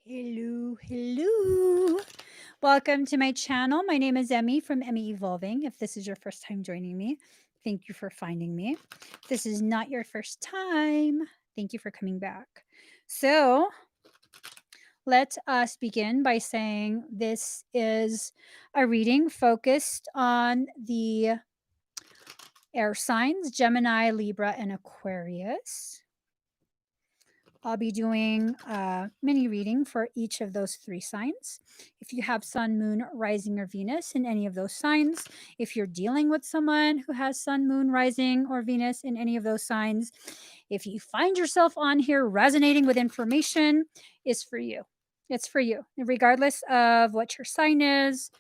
Hello, hello. Welcome to my channel. My name is Emmie from Emmie Evolving. If this is your first time joining me, thank you for finding me. If this is not your first time, thank you for coming back. So, let us begin by saying this is a reading focused on the air signs Gemini, Libra, and Aquarius. I'll be doing a mini reading for each of those three signs. If you have Sun, Moon, Rising, or Venus in any of those signs, if you're dealing with someone who has Sun, Moon, Rising, or Venus in any of those signs, if you find yourself on here resonating with information, it's for you. It's for you, regardless of what your sign is.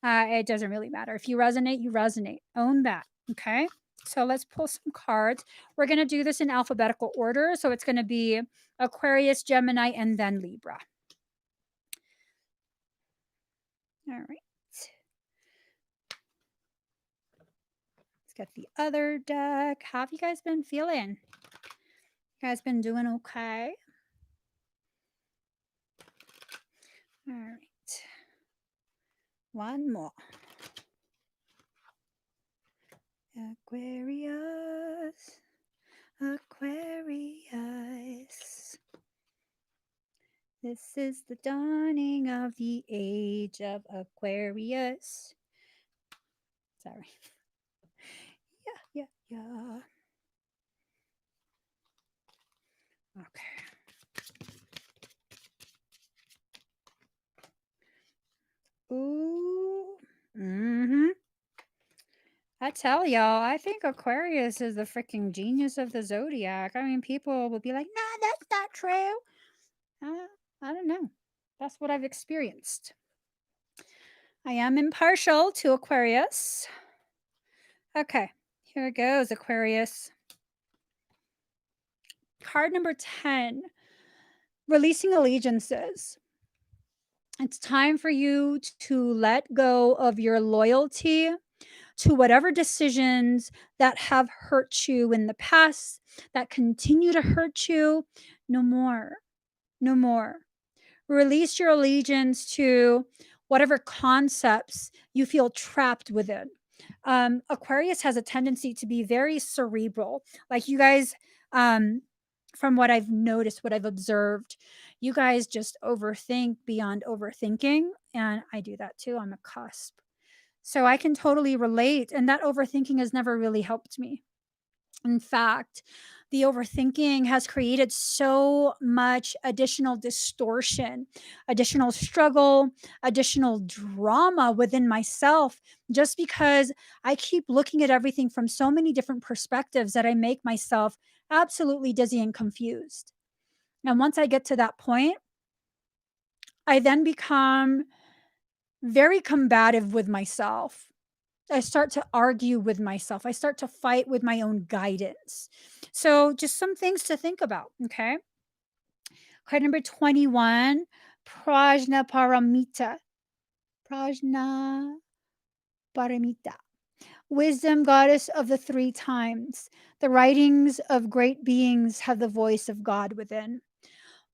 It doesn't really matter. If you resonate, you resonate. Own that. Okay. So let's pull some cards. We're going to do this in alphabetical order. So it's going to be Aquarius, Gemini, and then Libra. All right. Let's get the other deck. How have you guys been feeling? You guys been doing okay? All right. One more. Aquarius. Aquarius. This is the dawning of the age of Aquarius. Sorry. Yeah. Okay. Ooh. I tell y'all, I think Aquarius is the freaking genius of the zodiac. I mean, people would be like, nah, that's not true. I don't know. That's what I've experienced. I am impartial to Aquarius. Okay, here it goes, Aquarius. Card number 10, releasing allegiances. It's time for you to let go of your loyalty to whatever decisions that have hurt you in the past, that continue to hurt you. No more. No more. Release your allegiance to whatever concepts you feel trapped within. Aquarius has a tendency to be very cerebral. Like you guys, from what I've noticed, what I've observed, you guys just overthink beyond overthinking. And I do that too. I'm a cusp. So I can totally relate. And that overthinking has never really helped me. In fact, the overthinking has created so much additional distortion, additional struggle, additional drama within myself, just because I keep looking at everything from so many different perspectives that I make myself absolutely dizzy and confused. And once I get to that point, I then become very combative with myself. I start to argue with myself. I start to fight with my own guidance. So, just some things to think about. Okay. Card number 21, Prajna Paramita. Prajna Paramita. Wisdom, goddess of the three times. The writings of great beings have the voice of God within.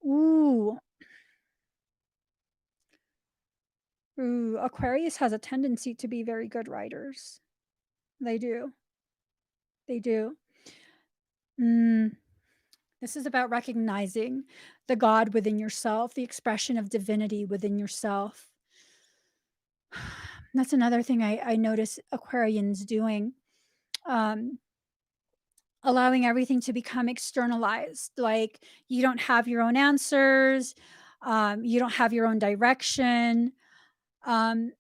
Ooh. Ooh, Aquarius has a tendency to be very good writers. They do. They do. This is about recognizing the God within yourself, the expression of divinity within yourself. That's another thing I notice Aquarians doing. Allowing everything to become externalized. Like you don't have your own answers, you don't have your own direction. Um,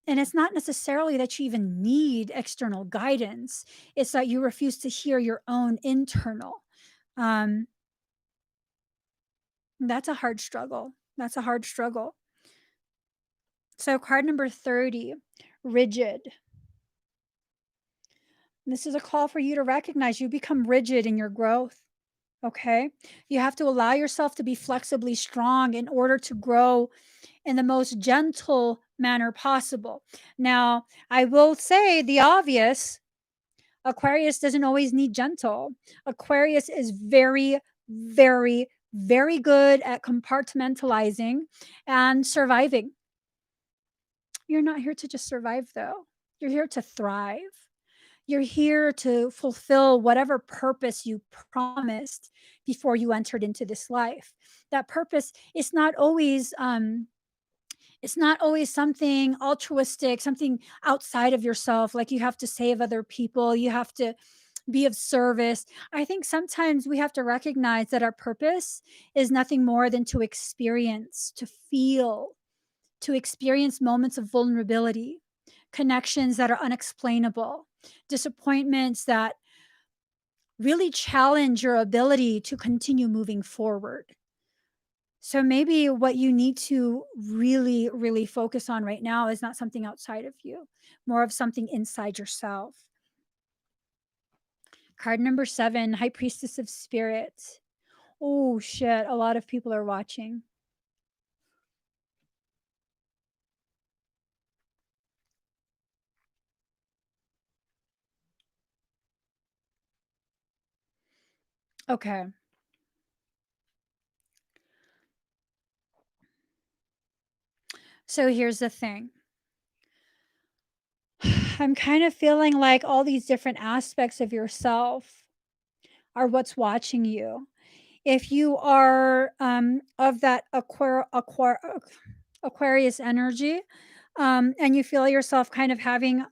and it's not necessarily that you even need external guidance, it's that you refuse to hear your own internal. Um, that's a hard struggle. That's a hard struggle. So, card number 30, rigid. This is a call for you to recognize you become rigid in your growth. Okay. You have to allow yourself to be flexibly strong in order to grow in the most gentle manner possible. Now, I will say the obvious, Aquarius doesn't always need gentle. Aquarius is very, very, very good at compartmentalizing and surviving. You're not here to just survive, though. You're here to thrive. You're here to fulfill whatever purpose you promised before you entered into this life. That purpose is not always it's not always something altruistic, something outside of yourself, like you have to save other people, you have to be of service. I think sometimes we have to recognize that our purpose is nothing more than to experience, to feel, to experience moments of vulnerability, connections that are unexplainable, disappointments that really challenge your ability to continue moving forward. So maybe what you need to really, really focus on right now is not something outside of you, more of something inside yourself. Card number 7, High Priestess of Spirit. Oh, shit. A lot of people are watching. Okay. So here's the thing. I'm kind of feeling like all these different aspects of yourself are what's watching you. If you are of that Aquarius energy, and you feel yourself kind of having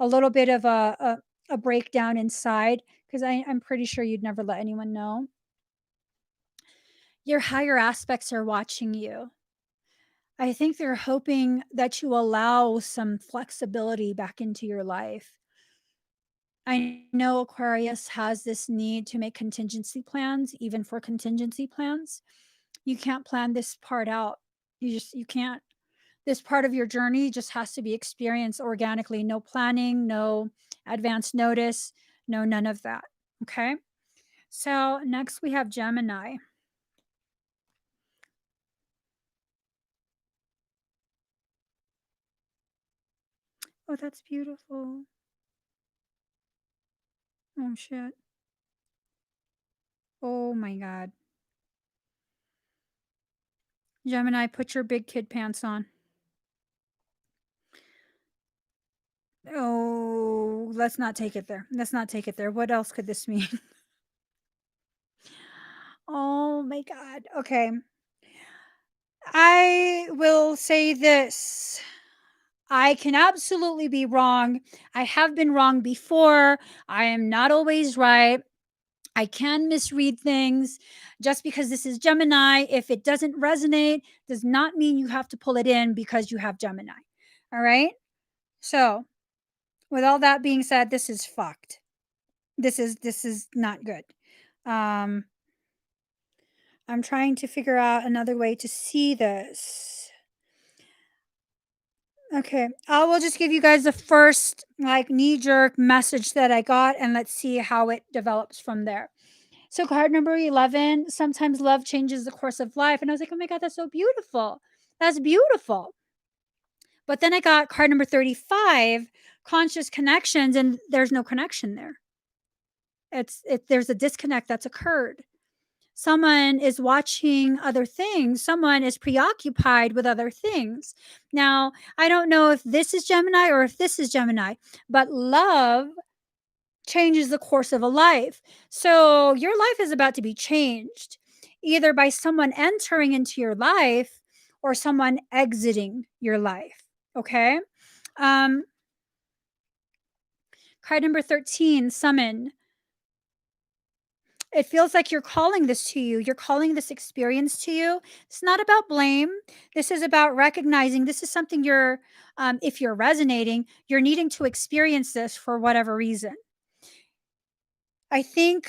a little bit of a breakdown inside, because I'm pretty sure you'd never let anyone know. Your higher aspects are watching you. I think they're hoping that you allow some flexibility back into your life. I know Aquarius has this need to make contingency plans, even for contingency plans. You can't plan this part out. You can't. This part of your journey just has to be experienced organically. No planning, no advance notice, no none of that. Okay? So, next we have Gemini. Oh, that's beautiful. Oh shit. Oh my god. Gemini, put your big kid pants on. Oh, let's not take it there. Let's not take it there. What else could this mean? Oh my god. Okay. I will say this. I can absolutely be wrong. I have been wrong before. I am not always right. I can misread things. Just because this is Gemini, if it doesn't resonate, does not mean you have to pull it in because you have Gemini. All right? So, with all that being said, this is fucked. This is not good. Um I'm trying to figure out another way to see this. Okay, I will just give you guys the first like knee jerk message that I got, and let's see how it develops from there. So, card number 11, sometimes love changes the course of life. And I was like, oh my God, that's so beautiful. That's beautiful. But then I got card number 35, conscious connections, and there's no connection there. There's a disconnect that's occurred. Someone is watching other things, someone is preoccupied with other things. Now, I don't know if this is Gemini or if this is Gemini, but love changes the course of a life. So your life is about to be changed either by someone entering into your life or someone exiting your life. Okay. Um, Card number 13, summon. It feels like you're calling this to you. You're calling this experience to you. It's not about blame. This is about recognizing this is something if you're resonating, you're needing to experience this for whatever reason. I think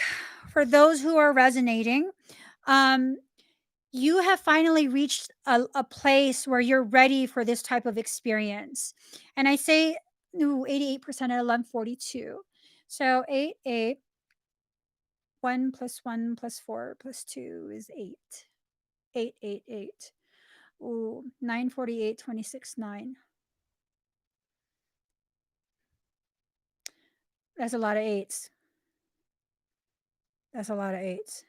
for those who are resonating, um, you have finally reached a place where you're ready for this type of experience. And I say, ooh, 88% at 1142. So 8, 1 plus 1 plus 4 plus 2 is 8. 8, 8, 8. Ooh, 948, 26, 9. That's a lot of eights. That's a lot of eights.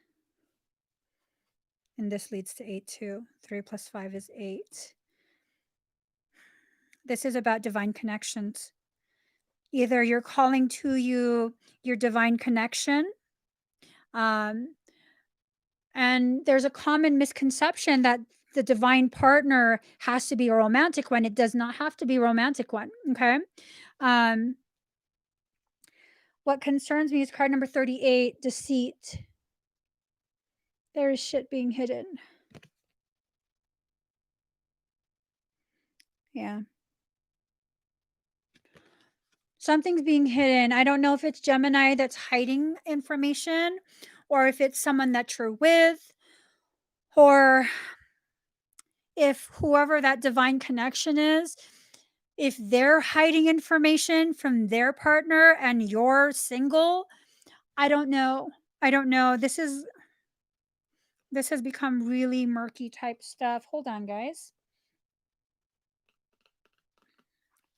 And this leads to 8 too. 3 plus 5 is 8. This is about divine connections. Either you're calling to you your divine connection, and there's a common misconception that the divine partner has to be a romantic one. It does not have to be a romantic one, okay? Um, what concerns me is card number 38, deceit. There is shit being hidden. Yeah. Something's being hidden. I don't know if it's Gemini that's hiding information or if it's someone that you're with or if whoever that divine connection is, if they're hiding information from their partner and you're single. I don't know. I don't know. This has become really murky type stuff. Hold on, guys.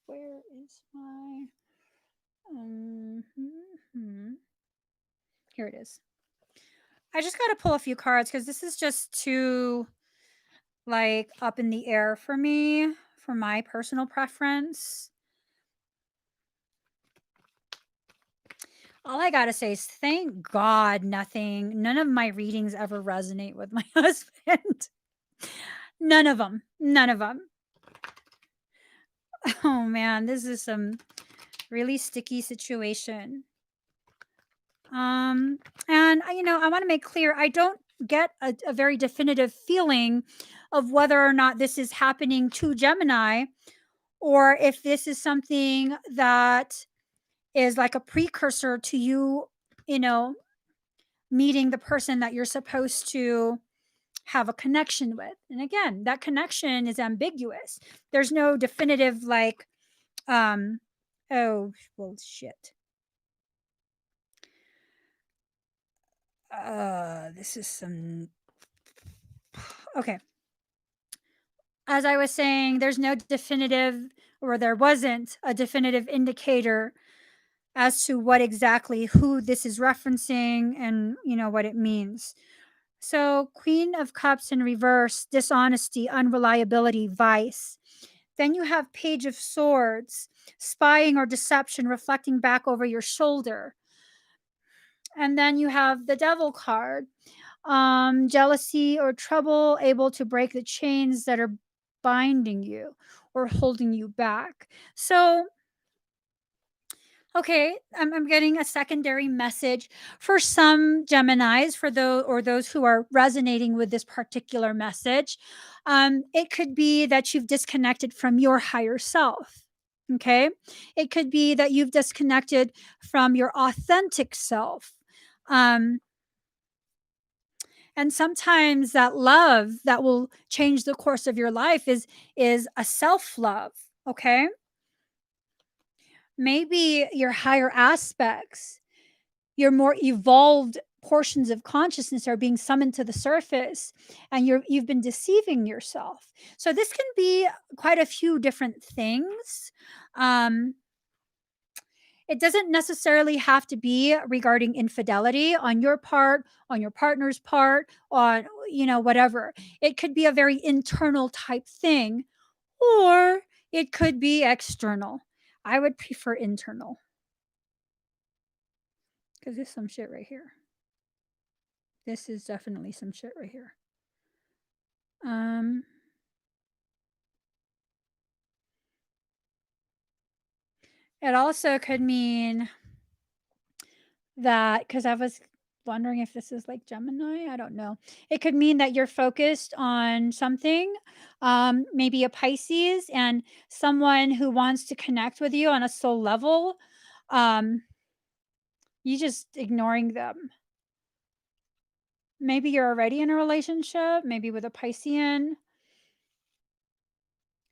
Where is my here it is. I just got to pull a few cards because this is just too like up in the air for me, for my personal preference. All I gotta say is thank God none of my readings ever resonate with my husband. None of them. None of them. Oh man, this is some really sticky situation. And I want to make clear I don't get a very definitive feeling of whether or not this is happening to Gemini or if this is something that is like a precursor to you, meeting the person that you're supposed to have a connection with. And again, that connection is ambiguous. There's no definitive like oh well shit. This is some okay. As I was saying, there's no definitive or there wasn't a definitive indicator as to what exactly who this is referencing and what it means. So, Queen of Cups in reverse, dishonesty, unreliability, vice. Then you have Page of Swords, spying or deception, reflecting back over your shoulder. And then you have the Devil card, jealousy or trouble, able to break the chains that are binding you or holding you back. So, okay, I'm getting a secondary message for some Geminis, for those who are resonating with this particular message. It could be that you've disconnected from your higher self. Okay, it could be that you've disconnected from your authentic self. Um, and sometimes that love that will change the course of your life is a self love. Okay, maybe your higher aspects, your more evolved portions of consciousness are being summoned to the surface and you've been deceiving yourself. So this can be quite a few different things. It doesn't necessarily have to be regarding infidelity on your part, on your partner's part, on whatever. It could be a very internal type thing, or it could be external. I would prefer internal because there's some shit right here. This is definitely some shit right here. It also could mean that, because I was wondering if this is like Gemini, I don't know. It could mean that you're focused on something, maybe a Pisces, and someone who wants to connect with you on a soul level, you just ignoring them. Maybe you're already in a relationship, maybe with a Piscean,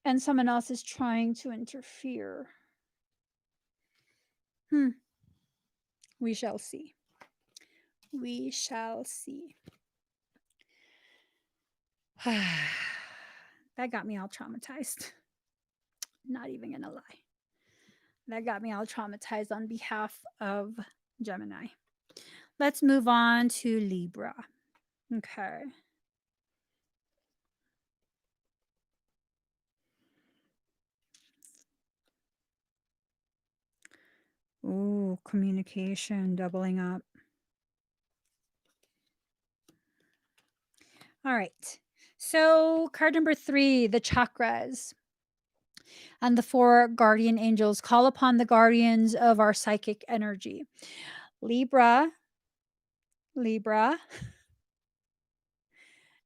and someone else is trying to interfere. We shall see. We shall see. That got me all traumatized. Not even gonna lie. That got me all traumatized on behalf of Gemini. Let's move on to Libra. Okay. Ooh, communication doubling up. All right. So, card number 3, the chakras and the 4 guardian angels. Call upon the guardians of our psychic energy. Libra, Libra.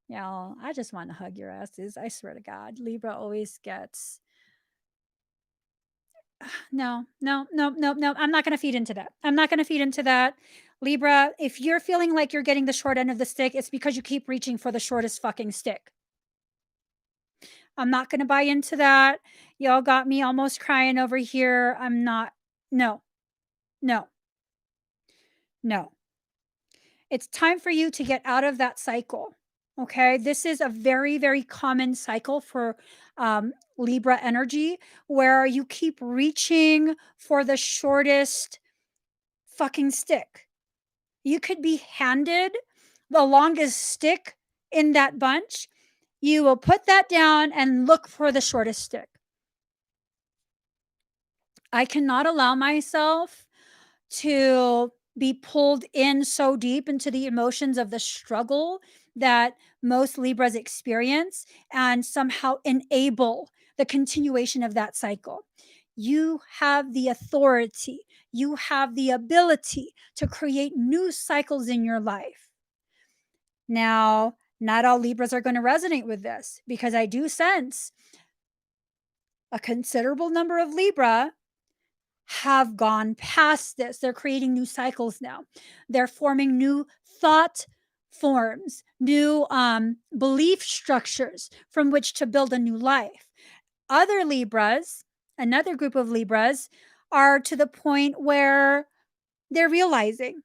Y'all, I just want to hug your asses. I swear to God. Libra always gets. No, no, no, no, no. I'm not going to feed into that. I'm not going to feed into that. Libra, if you're feeling like you're getting the short end of the stick, it's because you keep reaching for the shortest fucking stick. I'm not going to buy into that. Y'all got me almost crying over here. I'm not. No, no, no. It's time for you to get out of that cycle. Okay. This is a very, very common cycle for Libra energy where you keep reaching for the shortest fucking stick. You could be handed the longest stick in that bunch. You will put that down and look for the shortest stick. I cannot allow myself to be pulled in so deep into the emotions of the struggle that most Libras experience and somehow enable the continuation of that cycle. You have the authority, you have the ability to create new cycles in your life. Now, not all Libras are going to resonate with this because I do sense a considerable number of Libra have gone past this. They're creating new cycles now. They're forming new thought forms, new belief structures from which to build a new life. Other Libras, another group of Libras, are to the point where they're realizing.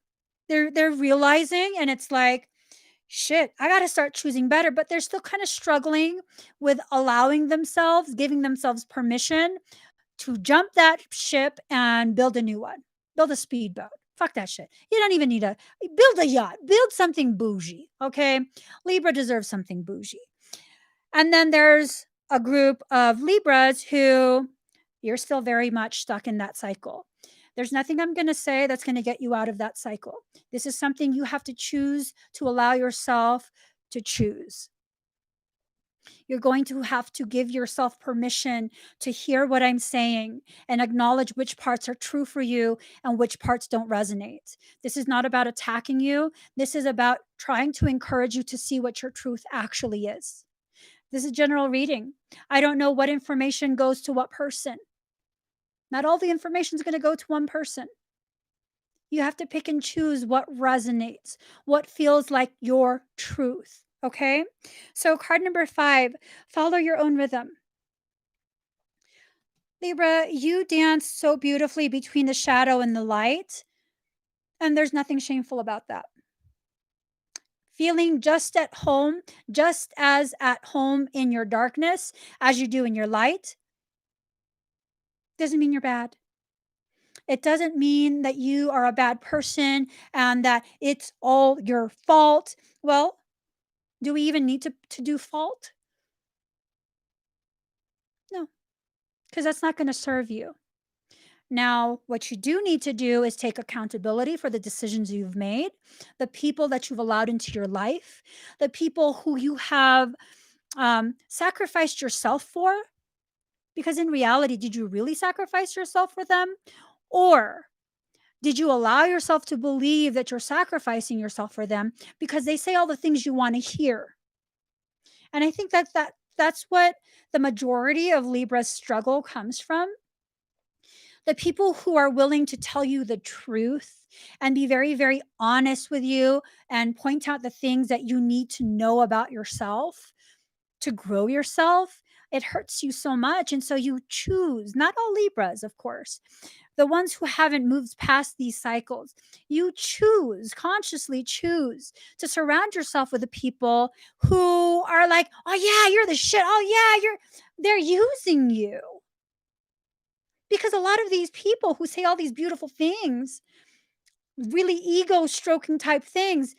They're realizing, and it's like, shit, I got to start choosing better. But they're still kind of struggling with allowing themselves, giving themselves permission to jump that ship and build a new one. Build a speedboat. Fuck that shit. You don't even need build a yacht. Build something bougie. Okay. Libra deserves something bougie. And then there's a group of Libras who you're still very much stuck in that cycle. There's nothing I'm going to say that's going to get you out of that cycle. This is something you have to choose to allow yourself to choose. You're going to have to give yourself permission to hear what I'm saying and acknowledge which parts are true for you and which parts don't resonate. This is not about attacking you. This is about trying to encourage you to see what your truth actually is. This is general reading. I don't know what information goes to what person. Not all the information is going to go to one person. You have to pick and choose what resonates, what feels like your truth. Okay. So, card number 5, follow your own rhythm. Libra, you dance so beautifully between the shadow and the light, and there's nothing shameful about that. Feeling just at home, just as at home in your darkness as you do in your light, doesn't mean you're bad. It doesn't mean that you are a bad person and that it's all your fault. Well, do we even need to do fault? No, because that's not going to serve you. Now, what you do need to do is take accountability for the decisions you've made, the people that you've allowed into your life, the people who you have sacrificed yourself for. Because in reality, did you really sacrifice yourself for them? Or did you allow yourself to believe that you're sacrificing yourself for them because they say all the things you want to hear? And I think that's what the majority of Libra's struggle comes from. The people who are willing to tell you the truth and be very, very honest with you and point out the things that you need to know about yourself to grow yourself, it hurts you so much. And so you choose, not all Libras, of course, the ones who haven't moved past these cycles, you choose, consciously choose to surround yourself with the people who are like, oh yeah, you're the shit. Oh yeah, they're using you. Because a lot of these people who say all these beautiful things, really ego stroking type things,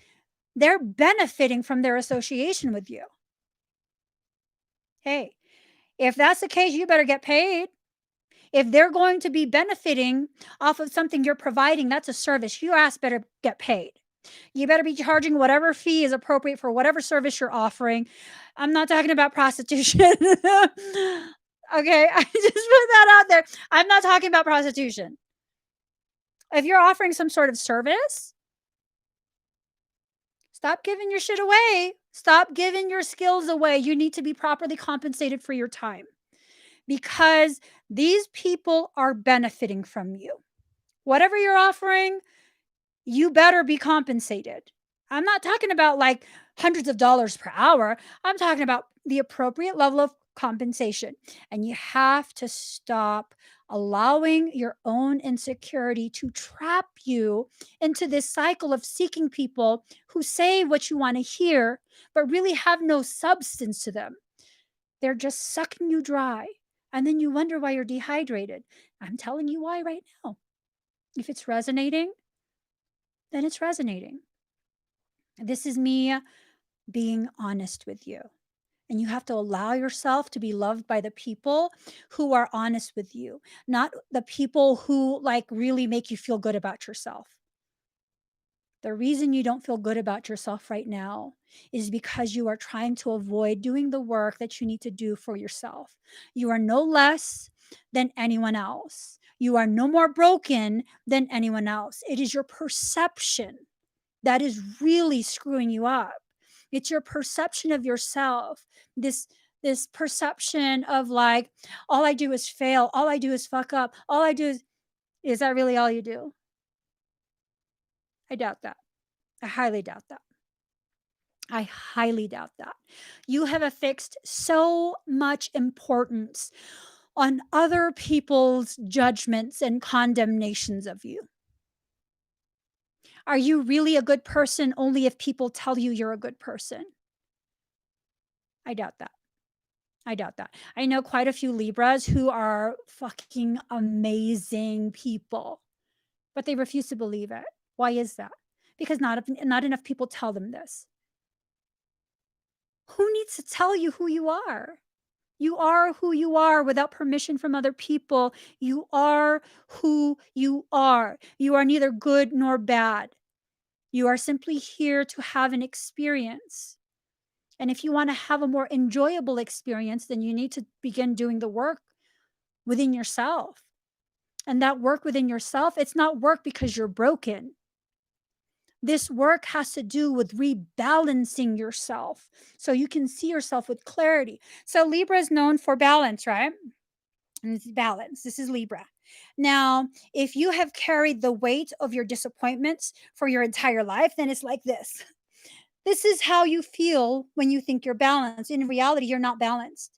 they're benefiting from their association with you. Hey, if that's the case, you better get paid. If they're going to be benefiting off of something you're providing, that's a service. Your ass better get paid. You better be charging whatever fee is appropriate for whatever service you're offering. I'm not talking about prostitution. Okay, I just put that out there. I'm not talking about prostitution. If you're offering some sort of service, stop giving your shit away. Stop giving your skills away. You need to be properly compensated for your time because these people are benefiting from you. Whatever you're offering, you better be compensated. I'm not talking about like hundreds of dollars per hour. I'm talking about the appropriate level of compensation. And you have to stop allowing your own insecurity to trap you into this cycle of seeking people who say what you want to hear, but really have no substance to them. They're just sucking you dry. And then you wonder why you're dehydrated. I'm telling you why right now. If it's resonating, then it's resonating. This is me being honest with you. And you have to allow yourself to be loved by the people who are honest with you, not the people who like really make you feel good about yourself. The reason you don't feel good about yourself right now is because you are trying to avoid doing the work that you need to do for yourself. You are no less than anyone else. You are no more broken than anyone else. It is your perception that is really screwing you up. It's your perception of yourself. This perception of like, all I do is fail, all I do is fuck up, all I do is that really all you do? I doubt that. I highly doubt that. I highly doubt that. You have affixed so much importance on other people's judgments and condemnations of you. Are you really a good person only if people tell you you're a good person? I doubt that. I doubt that. I know quite a few Libras who are fucking amazing people, but they refuse to believe it. Why is that? Because not enough people tell them this. Who needs to tell you who you are? You are who you are without permission from other people. You are who you are. You are neither good nor bad. You are simply here to have an experience. And if you want to have a more enjoyable experience, then you need to begin doing the work within yourself. And that work within yourself, it's not work because you're broken. This work has to do with rebalancing yourself so you can see yourself with clarity. So Libra is known for balance, right? And this is balance. This is Libra. Now, if you have carried the weight of your disappointments for your entire life, then it's like this. This is how you feel when you think you're balanced. In reality, you're not balanced.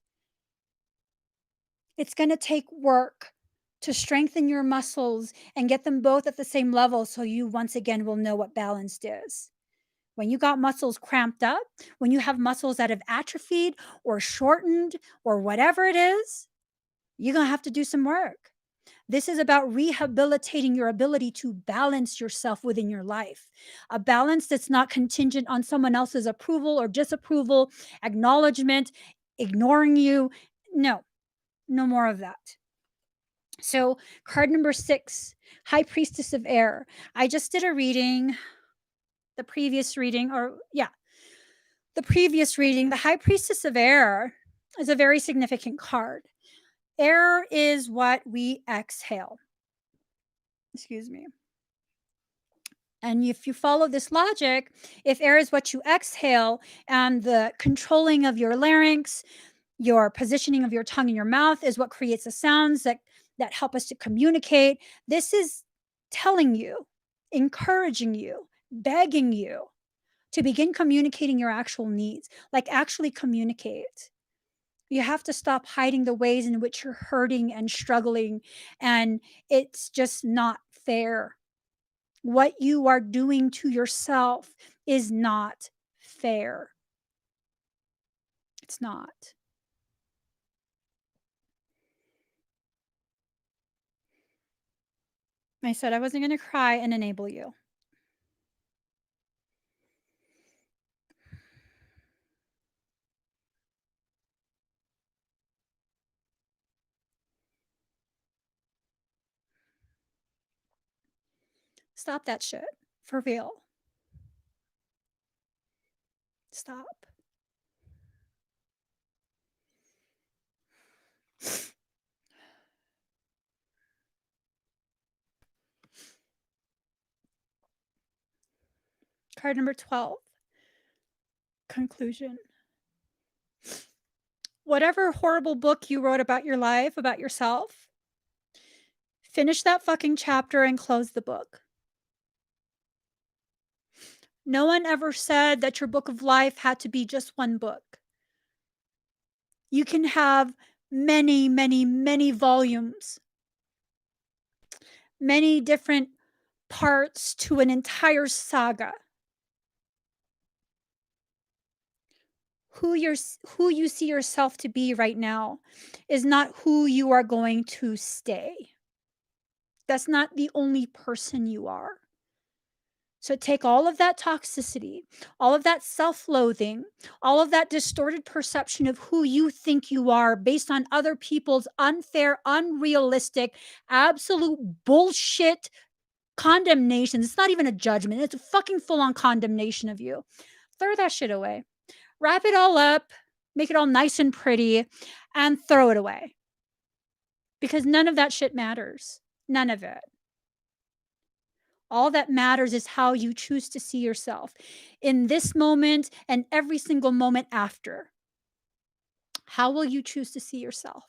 It's going to take work to strengthen your muscles and get them both at the same level so you once again will know what balanced is. When you got muscles cramped up, when you have muscles that have atrophied or shortened or whatever it is, you're going to have to do some work. This is about rehabilitating your ability to balance yourself within your life. A balance that's not contingent on someone else's approval or disapproval, acknowledgement, ignoring you. No, no more of that. So, card number 6, High Priestess of Air. I just did a reading, the previous reading, the High Priestess of Air is a very significant card. Air is what we exhale. Excuse me. And if you follow this logic, if air is what you exhale and the controlling of your larynx, your positioning of your tongue in your mouth is what creates the sounds that help us to communicate. This is telling you, encouraging you, begging you to begin communicating your actual needs, like actually communicate. You have to stop hiding the ways in which you're hurting and struggling, and it's just not fair. What you are doing to yourself is not fair. It's not. I said I wasn't going to cry and enable you. Stop that shit. For real. Stop. Card number 12. Conclusion. Whatever horrible book you wrote about your life, about yourself, finish that fucking chapter and close the book. No one ever said that your book of life had to be just one book. You can have many, many, many volumes, many different parts to an entire saga. Who you see yourself to be right now is not who you are going to stay. That's not the only person you are. So take all of that toxicity, all of that self-loathing, all of that distorted perception of who you think you are based on other people's unfair, unrealistic, absolute bullshit condemnations. It's not even a judgment. It's a fucking full-on condemnation of you. Throw that shit away. Wrap it all up, make it all nice and pretty, and throw it away. Because none of that shit matters. None of it. All that matters is how you choose to see yourself in this moment and every single moment after. How will you choose to see yourself?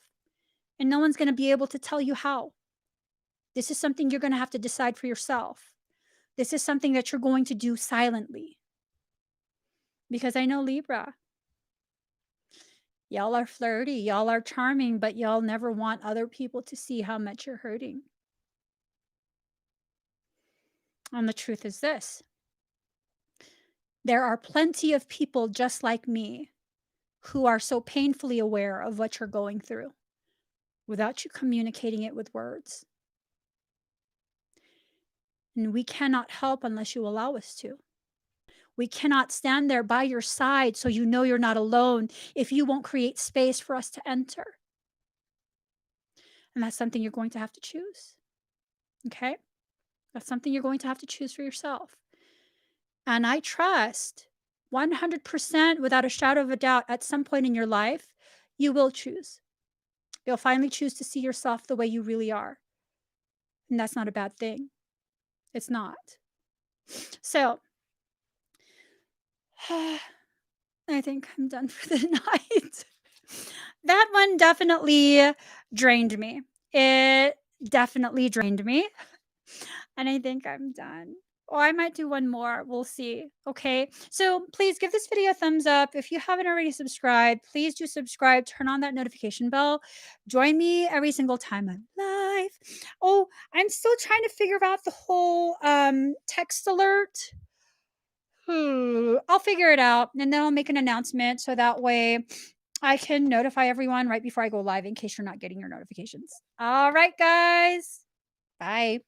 And no one's going to be able to tell you how. This is something you're going to have to decide for yourself. This is something that you're going to do silently. Because I know Libra. Y'all are flirty, y'all are charming, but y'all never want other people to see how much you're hurting. And the truth is this: there are plenty of people just like me who are so painfully aware of what you're going through without you communicating it with words. And we cannot help unless you allow us to. We cannot stand there by your side so you know you're not alone if you won't create space for us to enter. And that's something you're going to have to choose. Okay? That's something you're going to have to choose for yourself. And I trust 100% without a shadow of a doubt at some point in your life, you will choose. You'll finally choose to see yourself the way you really are. And that's not a bad thing. It's not. So, I think I'm done for the night. That one definitely drained me. It definitely drained me. And I think I'm done. Or I might do one more. We'll see. Okay. So please give this video a thumbs up. If you haven't already subscribed, please do subscribe. Turn on that notification bell. Join me every single time I'm live. Oh, I'm still trying to figure out the whole text alert. I'll figure it out and then I'll make an announcement so that way I can notify everyone right before I go live in case you're not getting your notifications. All right, guys. Bye.